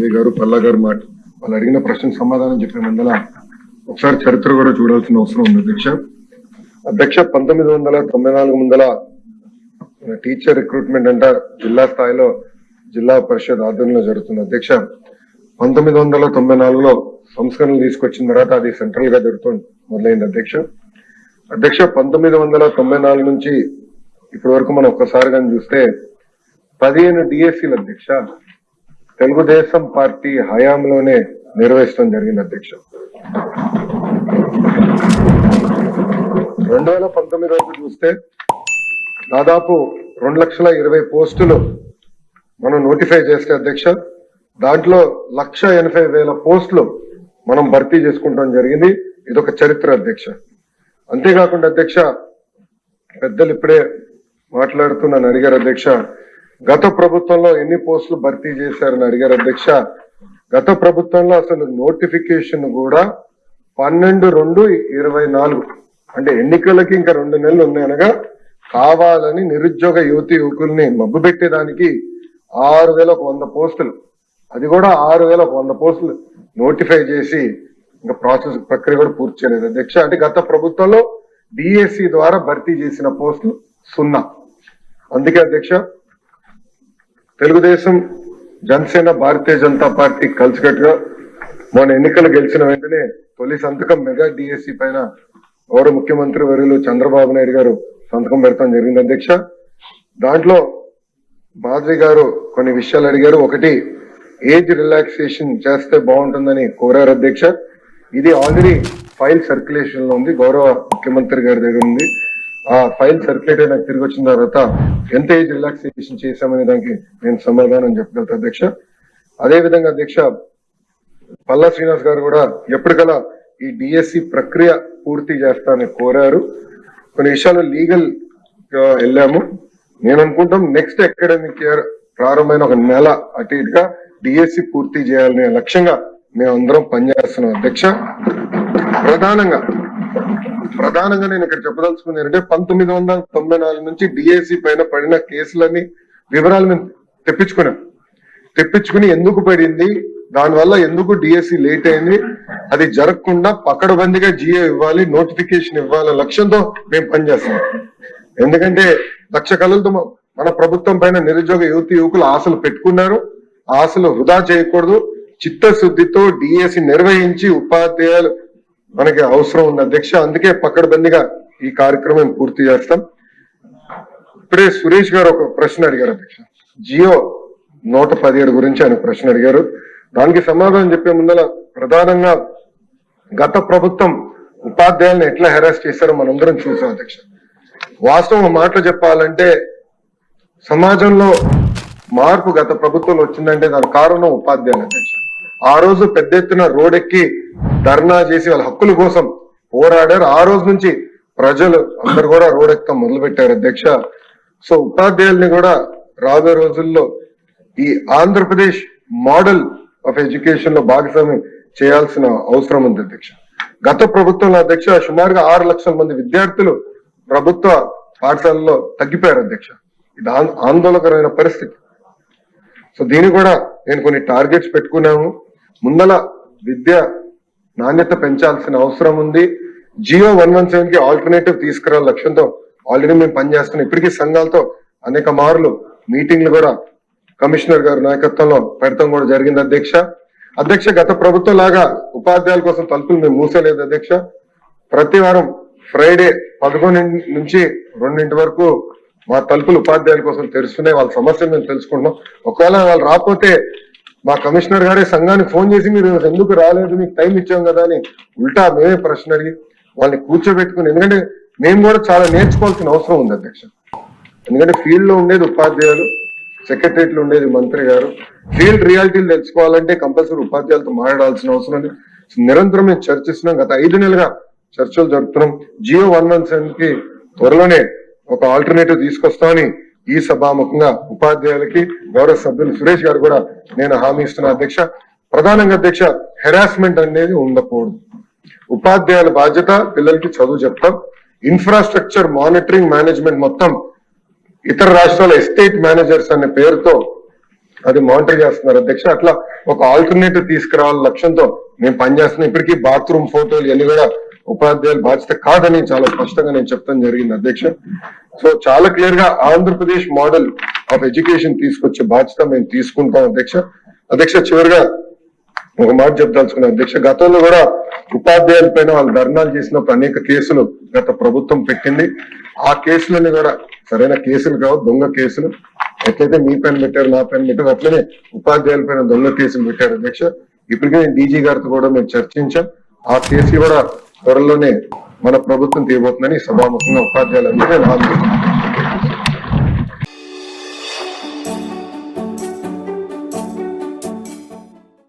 మాధవి గారు, పల్లా గారు వాళ్ళు అడిగిన ప్రశ్నకు సమాధానం చెప్పే ముందల ఒకసారి చరిత్ర కూడా చూడాల్సిన అవసరం ఉంది అధ్యక్ష. 1994 ముందల టీచర్ రిక్రూట్మెంట్ అంట జిల్లా స్థాయిలో జిల్లా పరిషత్ ఆధ్వర్యంలో జరుగుతుంది అధ్యక్ష. 1994లో సంస్కరణలు తీసుకొచ్చిన తర్వాత అది సెంట్రల్ గా జరుగుతుంది మొదలైంది అధ్యక్ష. 1994 నుంచి ఇప్పటి వరకు మనం ఒక్కసారి కానీ చూస్తే 15 డిఎస్సీలు అధ్యక్ష తెలుగుదేశం పార్టీ హయాంలోనే నిర్వహించడం జరిగింది అధ్యక్ష. 2019 వరకు చూస్తే దాదాపు 2,20,000 పోస్టులు మనం నోటిఫై చేస్తే అధ్యక్ష దాంట్లో 1,80,000 పోస్టులు మనం భర్తీ చేసుకుంటాం జరిగింది. ఇదొక చరిత్ర అధ్యక్ష. అంతేకాకుండా అధ్యక్ష పెద్దలు ఇప్పుడే మాట్లాడుతున్నాను అడిగారు అధ్యక్ష, గత ప్రభుత్వంలో ఎన్ని పోస్టులు భర్తీ చేశారని అడిగారు అధ్యక్ష. గత ప్రభుత్వంలో అసలు నోటిఫికేషన్ కూడా 12/2/24 అంటే ఎన్నికలకి ఇంకా 2 నెలలు ఉన్నాయనగా కావాలని నిరుద్యోగ యువతి యువకుల్ని మబ్బు పెట్టేదానికి 6,100 పోస్టులు, అది కూడా 6,100 పోస్టులు నోటిఫై చేసి ఇంకా ప్రాసెస్ ప్రక్రియ కూడా పూర్తి చేయలేదు అధ్యక్ష. అంటే గత ప్రభుత్వంలో డిఎస్సి ద్వారా భర్తీ చేసిన పోస్టులు 0. అందుకే అధ్యక్ష తెలుగుదేశం, జనసేన, భారతీయ జనతా పార్టీ కలిసికట్టుగా మొన్న ఎన్నికలు గెలిచిన వెంటనే తొలి సంతకం మెగా డిఎస్సి పైన గౌరవ ముఖ్యమంత్రి వర్యులు చంద్రబాబు నాయుడు గారు సంతకం పెడతాం జరిగింది అధ్యక్ష. దాంట్లో మాధవి గారు కొన్ని విషయాలు అడిగారు. ఒకటి, ఏజ్ రిలాక్సేషన్ చేస్తే బాగుంటుందని కోరారు అధ్యక్ష. ఇది ఆల్రెడీ ఫైల్ సర్క్యులేషన్ లో ఉంది, గౌరవ ముఖ్యమంత్రి గారి దగ్గర ఉంది. ఆ ఫైల్ సర్క్యులేట్ అయినా తిరిగి వచ్చిన తర్వాత ఎంత ఏజ్ రిలాక్సేషన్ చేశామనే దానికి నేను సమాధానం చెప్పగలుగుతా అధ్యక్ష. అదే విధంగా అధ్యక్ష పల్లా శ్రీనివాస్ గారు కూడా ఎప్పటికలా ఈ డిఎస్సి ప్రక్రియ పూర్తి చేస్తానని కోరారు. కొన్ని విషయాలు లీగల్ వెళ్ళాము. నేను అనుకుంటాం నెక్స్ట్ అకాడమిక్ ఇయర్ ప్రారంభమైన 1 నెల అటు ఇటుగా డిఎస్సి పూర్తి చేయాలనే లక్ష్యంగా మేము అందరం పనిచేస్తున్నాం అధ్యక్ష. ప్రధానంగా నేను ఇక్కడ చెప్పదలుచుకుంది ఏంటంటే 1994 నుంచి డిఎస్సి పైన పడిన కేసులన్నీ వివరాలు మేము తెప్పించుకుని ఎందుకు పడింది, దానివల్ల ఎందుకు డిఎస్సి లేట్ అయింది, అది జరగకుండా పకడ్బందీగా జియో ఇవ్వాలి, నోటిఫికేషన్ ఇవ్వాలనే లక్ష్యంతో మేము పనిచేస్తాం. ఎందుకంటే లక్ష కళలతో మన ప్రభుత్వం పైన నిరుద్యోగ యువతి యువకులు ఆశలు పెట్టుకున్నారు. ఆశలు వృధా చేయకూడదు. చిత్తశుద్ధితో డిఎస్సి నిర్వహించి ఉపాధ్యాయులు మనకి అవసరం ఉంది అధ్యక్ష. అందుకే పకడ్బందీగా ఈ కార్యక్రమం పూర్తి చేస్తాం. ఇప్పుడే సురేష్ గారు ఒక ప్రశ్న అడిగారు అధ్యక్ష, జియో 117 గురించి ఆయన ప్రశ్న అడిగారు. దానికి సమాధానం చెప్పే ముందర ప్రధానంగా గత ప్రభుత్వం ఉపాధ్యాయులను ఎట్లా హెరాస్ చేశారో మనందరం చూసాం అధ్యక్ష. వాస్తవం మాటలు చెప్పాలంటే సమాజంలో మార్పు గత ప్రభుత్వంలో వచ్చిందంటే దాని కారణం ఉపాధ్యాయులు అధ్యక్ష. ఆ రోజు పెద్ద ఎత్తున రోడ్డెక్కి ధర్నా చేసి వాళ్ళ హక్కుల కోసం పోరాడారు. ఆ రోజు నుంచి ప్రజలు అందరు కూడా రోడ్డెక్కడం మొదలు పెట్టారు అధ్యక్ష. సో ఉపాధ్యాయుల్ని కూడా రాబోయే రోజుల్లో ఈ ఆంధ్రప్రదేశ్ మోడల్ ఆఫ్ ఎడ్యుకేషన్ లో భాగస్వామ్యం చేయాల్సిన అవసరం ఉంది అధ్యక్ష. గత ప్రభుత్వంలో అధ్యక్ష సుమారుగా 6 లక్షల మంది విద్యార్థులు ప్రభుత్వ పాఠశాలలో తగ్గిపోయారు అధ్యక్ష. ఇది ఆందోళనకరమైన పరిస్థితి. సో దీన్ని కూడా నేను కొన్ని టార్గెట్స్ పెట్టుకున్నాము. ముందల విద్య నాణ్యత పెంచాల్సిన అవసరం ఉంది. జియో 117 కి ఆల్టర్నేటివ్ తీసుకురావాల లక్ష్యంతో ఆల్రెడీ మేము పనిచేస్తున్నాం. ఇప్పటికీ సంఘాలతో అనేక మార్లు మీటింగ్లు కూడా కమిషనర్ గారి నాయకత్వంలో పెడతాం కూడా జరిగింది అధ్యక్ష. గత ప్రభుత్వం లాగా ఉపాధ్యాయుల కోసం తలుపులు మేము మూసలేదు అధ్యక్ష. ప్రతి వారం ఫ్రైడే 11 నుంచి 2 వరకు మా తలుపులు ఉపాధ్యాయుల కోసం తెరుస్తున్నాయి. వాళ్ళ సమస్యలు మేము తెలుసుకుంటున్నాం. ఒకవేళ వాళ్ళు రాకపోతే మా కమిషనర్ గారే సంఘానికి ఫోన్ చేసి మీరు ఎందుకు రాలేదు, మీకు టైం ఇచ్చాం కదా అని ఉల్టా మేమే ప్రశ్న అడిగి వాళ్ళని కూర్చోబెట్టుకుని, ఎందుకంటే మేము కూడా చాలా నేర్చుకోవాల్సిన అవసరం ఉంది అధ్యక్ష. ఎందుకంటే ఫీల్డ్ లో ఉండేది ఉపాధ్యాయులు, సెక్రటరియట్ లో ఉండేది మంత్రి గారు. ఫీల్డ్ రియాలిటీలు తెలుసుకోవాలంటే కంపల్సరీ ఉపాధ్యాయులతో మాట్లాడాల్సిన అవసరం ఉంది. నిరంతరం మేము చర్చిస్తున్నాం. గత 5 నెలలుగా చర్చలు జరుపుతున్నాం. జియో 117 కి త్వరలోనే ఒక ఆల్టర్నేటివ్ తీసుకొస్తామని ఈ సభాముఖంగా ఉపాధ్యాయులకి గౌరవ సభ్యులు సురేష్ గారు కూడా నేను హామీ ఇస్తున్నా అధ్యక్ష. ప్రధానంగా అధ్యక్ష హెరాస్మెంట్ అనేది ఉండకూడదు. ఉపాధ్యాయుల బాధ్యత పిల్లలకి చదువు చెప్తాం. ఇన్ఫ్రాస్ట్రక్చర్ మానిటరింగ్ మేనేజ్మెంట్ మొత్తం ఇతర రాష్ట్రాల ఎస్టేట్ మేనేజర్స్ అనే పేరుతో అది మానిటర్ చేస్తున్నారు అధ్యక్ష. అట్లా ఒక ఆల్టర్నేటివ్ తీసుకురావాల లక్ష్యంతో మేము పనిచేస్తున్నాం. ఇప్పటికీ బాత్రూమ్ ఫోటోలు ఇవన్నీ కూడా ఉపాధ్యాయుల బాధ్యత కాదని చాలా స్పష్టంగా నేను చెప్తాను జరిగింది అధ్యక్ష. సో చాలా క్లియర్ గా ఆంధ్రప్రదేశ్ మోడల్ ఆఫ్ ఎడ్యుకేషన్ తీసుకొచ్చే బాధ్యత మేము తీసుకుంటాం అధ్యక్ష. అధ్యక్ష చివరిగా ఒక మాట చెప్పదలుచుకున్నాం అధ్యక్ష. గతంలో కూడా ఉపాధ్యాయుల పైన వాళ్ళు ధర్నాలు చేసినప్పుడు అనేక కేసులు గత ప్రభుత్వం పెట్టింది. ఆ కేసులన్నీ కూడా సరైన కేసులు కావు, దొంగ కేసులు. ఎట్లయితే మీ పైన పెట్టారు, నా పైన పెట్టారు, అట్లనే ఉపాధ్యాయుల పైన దొంగ కేసులు పెట్టారు అధ్యక్ష. ఇప్పటికే నేను డీజీ గారితో కూడా మేము చర్చించాం. ఆ కేసులు కూడా త్వరలోనే మన ప్రభుత్వం తీయబోతుందని సభాముఖంగా ఉపాధ్యాయులందరూ నేను హామీ